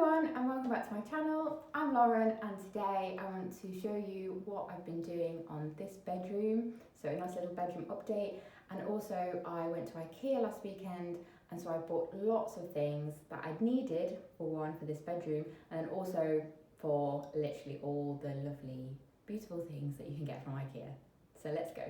everyone and welcome back to my channel. I'm Lauren and today I want to show you what I've been doing on this bedroom. So a nice little bedroom update, and also I went to Ikea last weekend and so I bought lots of things that I'd needed for this bedroom, and also for literally all the lovely beautiful things that you can get from Ikea. So let's go.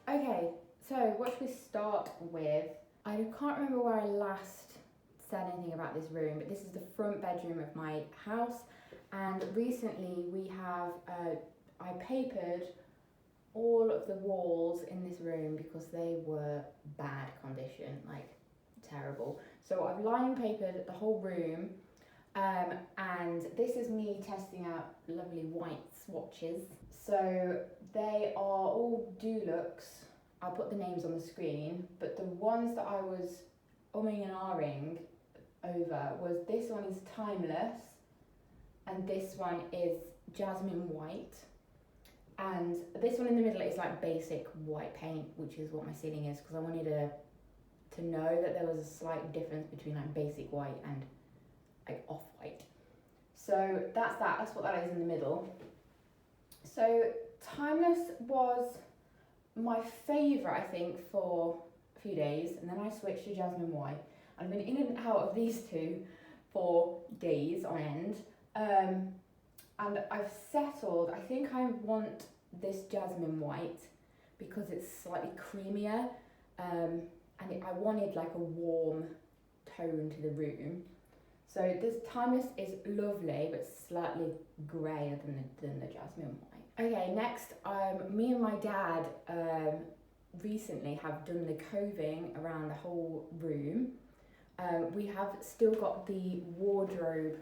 Okay, so what should we start with? I can't remember where I last said anything about this room, but this is the front bedroom of my house, and recently we have, I papered all of the walls in this room because they were bad condition, like terrible. So I've line papered the whole room, and this is me testing out lovely white swatches. So they are all Dulux. I'll put the names on the screen, but the ones that I was umming and ahhing over was, this one is Timeless, and this one is Jasmine White, and this one in the middle is like basic white paint, which is what my ceiling is, because I wanted to know that there was a slight difference between like basic white and like off-white. So that's what that is in the middle. So Timeless was my favourite, I think, for a few days, and then I switched to Jasmine White. I've been in and out of these two for days on end, and I've settled. I think I want this Jasmine White because it's slightly creamier, and I wanted like a warm tone to the room. So this Timeless is lovely, but slightly greyer than the Jasmine White. Okay, next, me and my dad recently have done the coving around the whole room. We have still got the wardrobe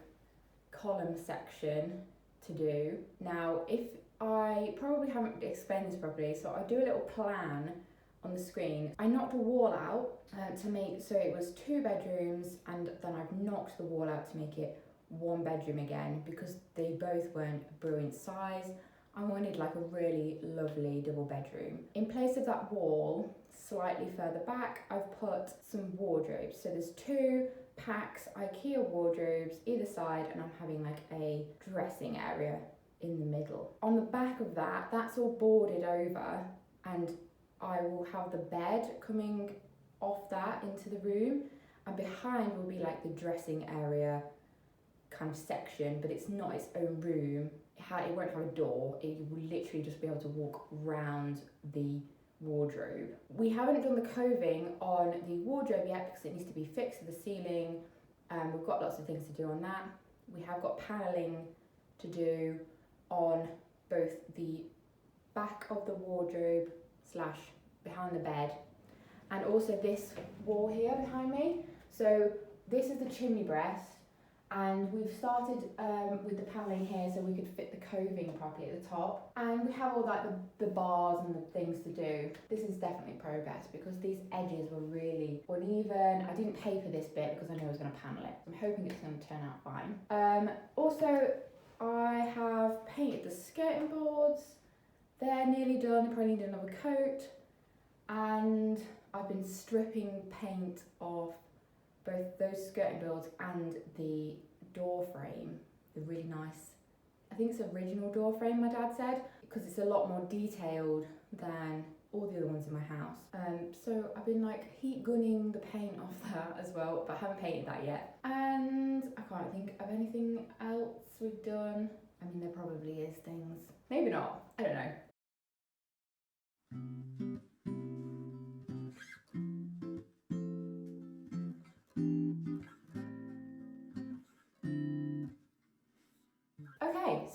column section to do. Now, if I probably haven't explained this properly, so I do a little plan on the screen. I knocked a wall out to make, so it was 2 bedrooms, and then I've knocked the wall out to make it 1 bedroom again because they both weren't a brilliant size. I wanted like a really lovely double bedroom. In place of that wall, slightly further back, I've put some wardrobes. So there's 2 packs Ikea wardrobes either side, and I'm having like a dressing area in the middle. On the back of that, that's all boarded over, and I will have the bed coming off that into the room, and behind will be like the dressing area kind of section, but it's not its own room. It won't have a door. You will literally just be able to walk round the wardrobe. We haven't done the coving on the wardrobe yet because it needs to be fixed to the ceiling. We've got lots of things to do on that. We have got paneling to do on both the back of the wardrobe / behind the bed, and also this wall here behind me. So this is the chimney breast, and we've started with the paneling here so we could fit the coving properly at the top, and we have all like the bars and the things to do. This is definitely progress because these edges were really uneven. I didn't paper this bit because I know I was going to panel it. I'm hoping it's going to turn out fine. Also, I have painted the skirting boards. They're nearly done. I probably need another coat, and I've been stripping paint off both those skirting boards and the door frame, the really nice, I think it's original door frame, my dad said, because it's a lot more detailed than all the other ones in my house. So I've been like heat gunning the paint off that as well, but I haven't painted that yet. And I can't think of anything else we've done. I mean, there probably is things. Maybe not. I don't know.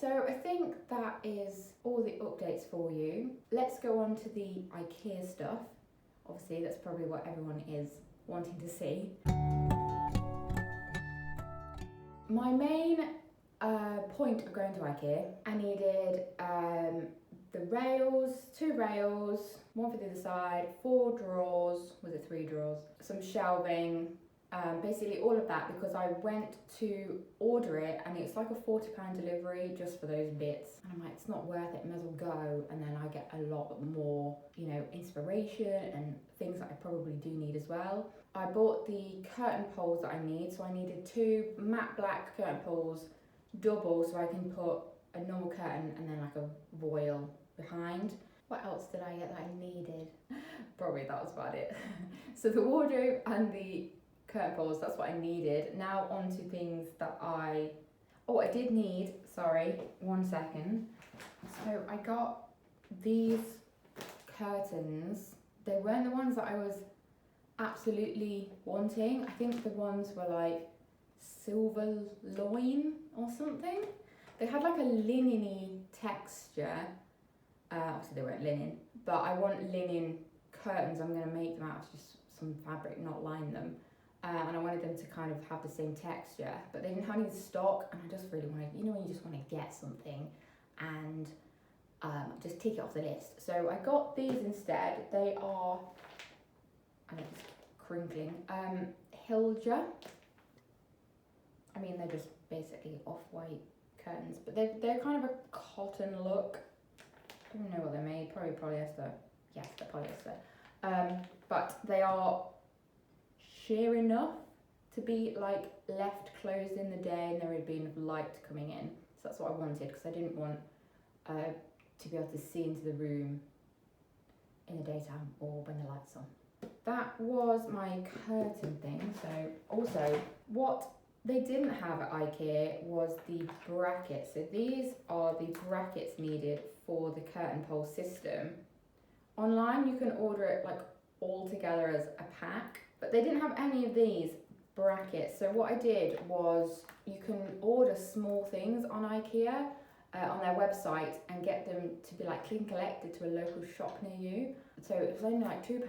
So I think that is all the updates for you. Let's go on to the IKEA stuff. Obviously, that's probably what everyone is wanting to see. My main point of going to IKEA, I needed the rails, 2 rails, 1 for the other side, 4 drawers, was it 3 drawers, some shelving, basically all of that, because I went to order it and it's like a £40 delivery just for those bits, and I'm like, it's not worth it, may as well go, and then I get a lot more, you know, inspiration and things that I probably do need as well. I bought the curtain poles that I need, so I needed 2 matte black curtain poles, double, so I can put a normal curtain and then like a voile behind. What else did I get that I needed? Probably that was about it. So the wardrobe and the curtain poles, that's what I needed. Now on to things that I did need, sorry, 1 second. So I got these curtains. They weren't the ones that I was absolutely wanting. I think the ones were like silver loin or something. They had like a linen-y texture. Obviously they weren't linen, but I want linen curtains. I'm going to make them out of just some fabric, not line them. And I wanted them to kind of have the same texture, but they didn't have any stock, and I just really wanted, you know, when you just want to get something and just tick it off the list. So I got these instead. They are, I know it's crinkling, Hilja. I mean, they're just basically off-white curtains, but they're kind of a cotton look. I don't know what they're made, probably polyester. Yes, they're polyester. But they are sheer enough to be like left closed in the day and there would be enough light coming in. So that's what I wanted, because I didn't want to be able to see into the room in the daytime or when the light's on. That was my curtain thing. So also what they didn't have at IKEA was the brackets. So these are the brackets needed for the curtain pole system. Online you can order it like all together as a pack, but they didn't have any of these brackets. So what I did was, you can order small things on IKEA on their website and get them to be like click and collected to a local shop near you. So it was only like £2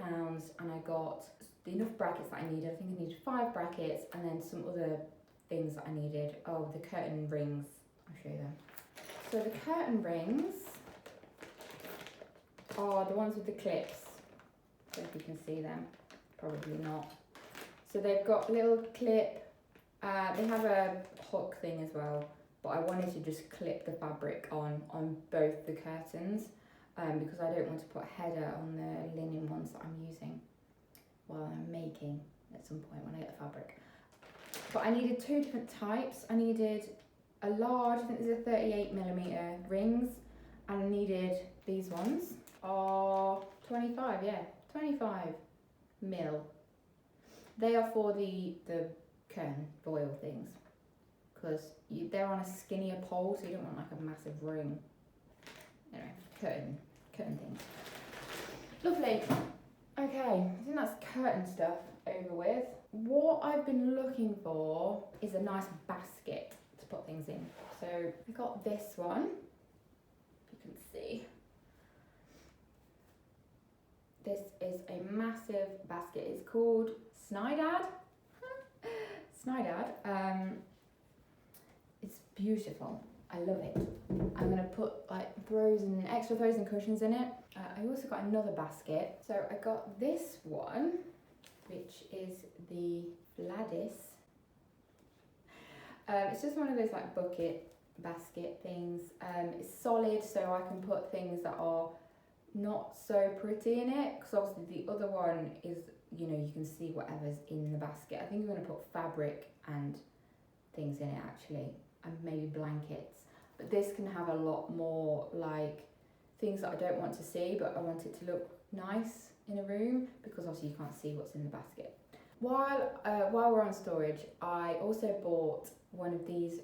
and I got enough brackets that I needed. I think I needed 5 brackets and then some other things that I needed. Oh, the curtain rings, I'll show you them. So the curtain rings are the ones with the clips. I don't know if you can see them, probably not. So they've got a little clip, they have a hook thing as well, but I wanted to just clip the fabric on both the curtains because I don't want to put a header on the linen ones that I'm using while I'm making at some point when I get the fabric. But I needed 2 different types. I needed a large, I think these are 38mm rings, and I needed these ones are 25, yeah, 25 mil. They are for the curtain foil things, because they're on a skinnier pole, so you don't want like a massive ring. Anyway, curtain things. Lovely. Okay, I think that's curtain stuff over with. What I've been looking for is a nice basket to put things in. So I got this one, if you can see. This is a massive basket. It's called Snydad. Snydad. It's beautiful. I love it. I'm gonna put like extra throws and cushions in it. I also got another basket. So I got this one, which is the Gladys. It's just one of those like bucket basket things. It's solid, so I can put things that are not so pretty in it, because obviously the other one is, you know, you can see whatever's in the basket. I think I'm going to put fabric and things in it actually, and maybe blankets, but this can have a lot more like things that I don't want to see, but I want it to look nice in a room, because obviously you can't see what's in the basket. While we're on storage, I also bought one of these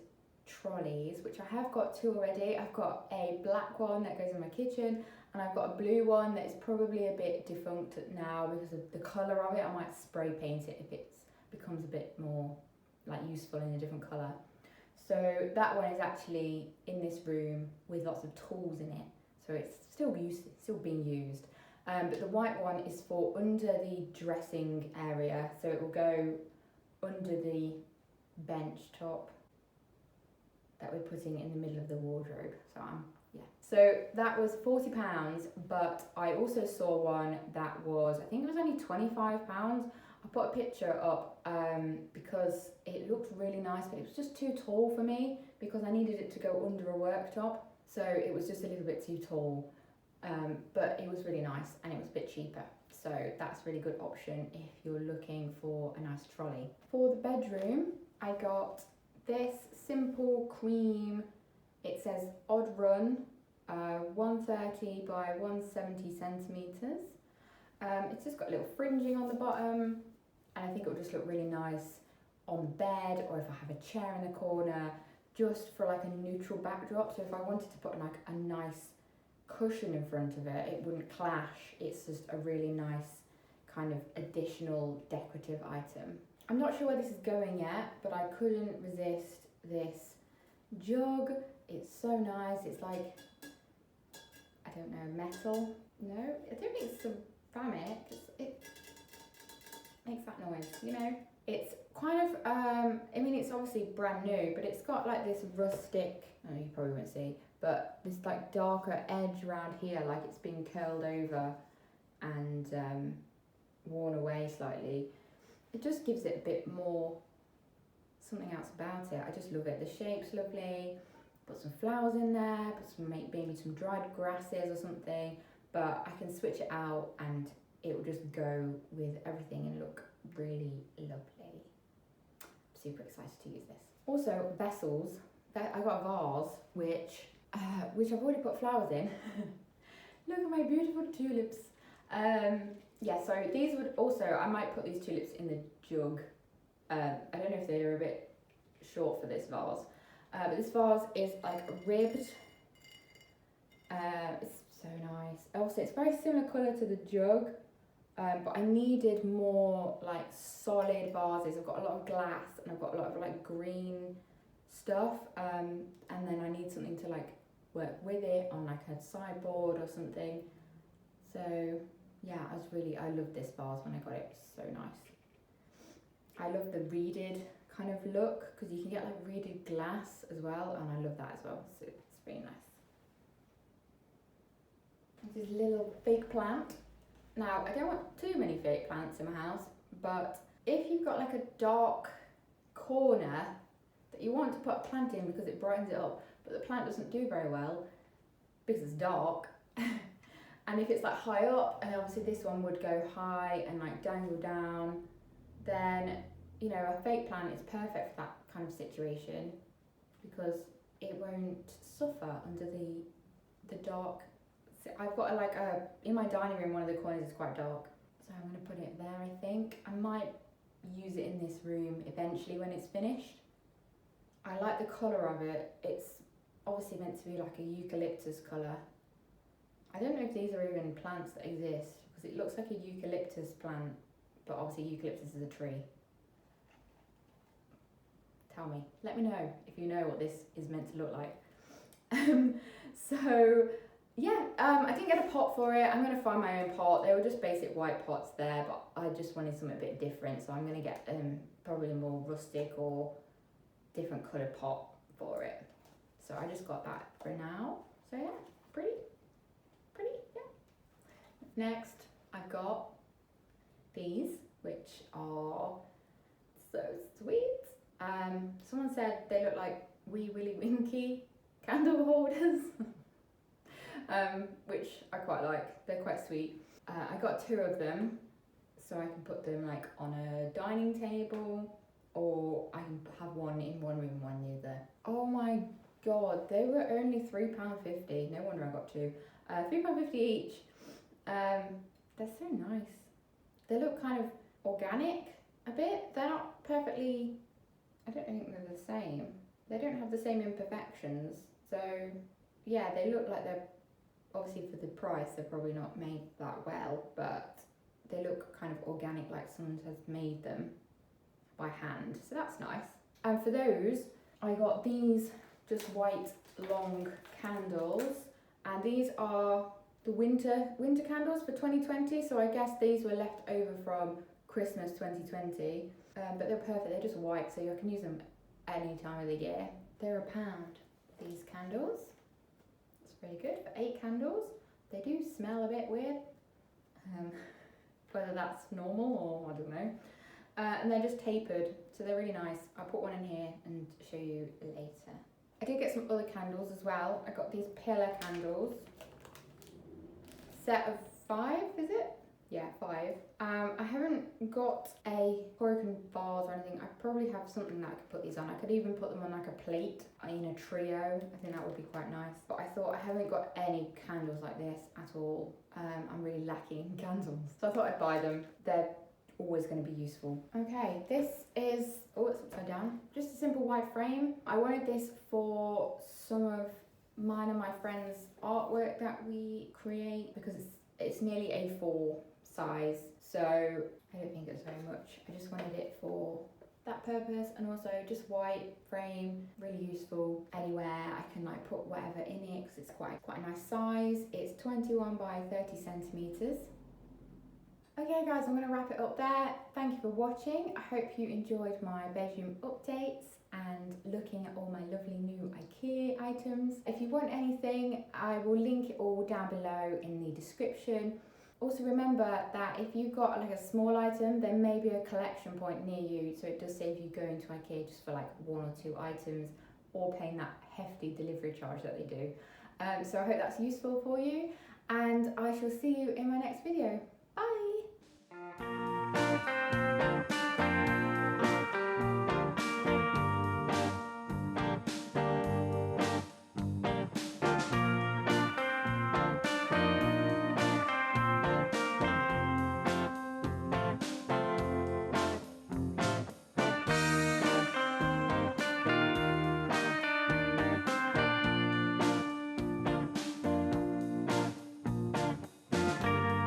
trolleys, which I have got 2 already. I've got a black one that goes in my kitchen, and I've got a blue one that is probably a bit defunct now because of the colour of it. I might spray paint it if it becomes a bit more like useful in a different colour. So that one is actually in this room with lots of tools in it. So it's still being used. But the white one is for under the dressing area. So it will go under the bench top that we're putting in the middle of the wardrobe. So that was £40, but I also saw one that was, I think it was only £25. I put a picture up because it looked really nice, but it was just too tall for me because I needed it to go under a worktop. So it was just a little bit too tall, but it was really nice and it was a bit cheaper. So that's a really good option if you're looking for a nice trolley. For the bedroom, I got this simple cream, it says odd run, 130 by 170 centimetres. It's just got a little fringing on the bottom, and I think it would just look really nice on the bed, or if I have a chair in the corner, just for like a neutral backdrop. So if I wanted to put like a nice cushion in front of it, it wouldn't clash. It's just a really nice kind of additional decorative item. I'm not sure where this is going yet, but I couldn't resist this jug. It's so nice. It's like, I don't know, metal? No, I don't think it's ceramic. It makes that noise, you know? It's kind of, I mean, it's obviously brand new, but it's got like this rustic, oh, you probably won't see, but this like darker edge around here, like it's been curled over and worn away slightly. It just gives it a bit more, something else about it. I just love it. The shape's lovely. Put some flowers in there, put some maybe some dried grasses or something, but I can switch it out and it will just go with everything and look really lovely. Super excited to use this. Also, vessels. I got a vase which I've already put flowers in. Look at my beautiful tulips. Yeah, so these would also, I might put these tulips in the jug. I don't know if they're a bit short for this vase. But this vase is like ribbed. It's so nice. Also, it's very similar colour to the jug, but I needed more like solid vases. I've got a lot of glass and I've got a lot of like green stuff, and then I need something to like work with it on like a sideboard or something. So yeah, I love this vase when I got it. It's so nice. I love the reeded kind of look because you can get like reeded glass as well, and I love that as well. So it's really nice. This little fake plant. Now, I don't want too many fake plants in my house, but if you've got like a dark corner that you want to put a plant in because it brightens it up, but the plant doesn't do very well because it's dark, and if it's like high up, and obviously this one would go high and like dangle down, then you know, a fake plant is perfect for that kind of situation because it won't suffer under the dark. So I've got in my dining room, one of the corners is quite dark, so I'm going to put it there. I think I might use it in this room eventually when it's finished. I like the colour of it. It's obviously meant to be like a eucalyptus colour. I don't know if these are even plants that exist because it looks like a eucalyptus plant, but obviously eucalyptus is a tree. Tell me, let me know if you know what this is meant to look like. So yeah, I didn't get a pot for it. I'm going to find my own pot. They were just basic white pots there, but I just wanted something a bit different, so I'm going to get probably a more rustic or different coloured pot for it. So I just got that for now. So yeah, pretty, yeah. Next, I got these, which are so sweet. Someone said they look like wee willy winky candle holders, which I quite like. They're quite sweet. I got 2 of them, so I can put them like on a dining table, or I can have one in one room, one the other. Oh my god, they were only £3.50. No wonder I got 2. £3.50 each. They're so nice. They look kind of organic a bit. They're not perfectly, I don't think they're the same. They don't have the same imperfections. So yeah, they look like they're, obviously for the price, they're probably not made that well, but they look kind of organic, like someone has made them by hand. So that's nice. And for those, I got these just white long candles, and these are the winter candles for 2020. So I guess these were left over from Christmas 2020, but they're perfect. They're just white, so you can use them any time of the year. They're £1, these candles. It's really good for 8 candles. They do smell a bit weird, whether that's normal or I don't know. And they're just tapered, so they're really nice. I'll put one in here and show you later. I did get some other candles as well. I got these pillar candles. Set of 5, is it? Yeah, 5. I haven't got a broken vase or anything. I probably have something that I could put these on. I could even put them on like a plate in a trio. I think that would be quite nice. But I thought I haven't got any candles like this at all. I'm really lacking in candles. So I thought I'd buy them. They're always going to be useful. Okay, this is, oh, it's upside down. Just a simple white frame. I wanted this for some of mine and my friends' artwork that we create because it's nearly A4 size, so I don't think it's very much. I just wanted it for that purpose, and also just white frame, really useful anywhere. I can like put whatever in it because it's quite a nice size. It's 21 by 30 centimeters. Okay guys, I'm going to wrap it up there. Thank you for watching. I hope you enjoyed my bedroom updates and looking at all my lovely new IKEA items. If you want anything, I will link it all down below in the description. Also remember that if you've got like a small item, there may be a collection point near you, so it does save you going to IKEA just for like 1 or 2 items or paying that hefty delivery charge that they do. So I hope that's useful for you, and I shall see you in my next video.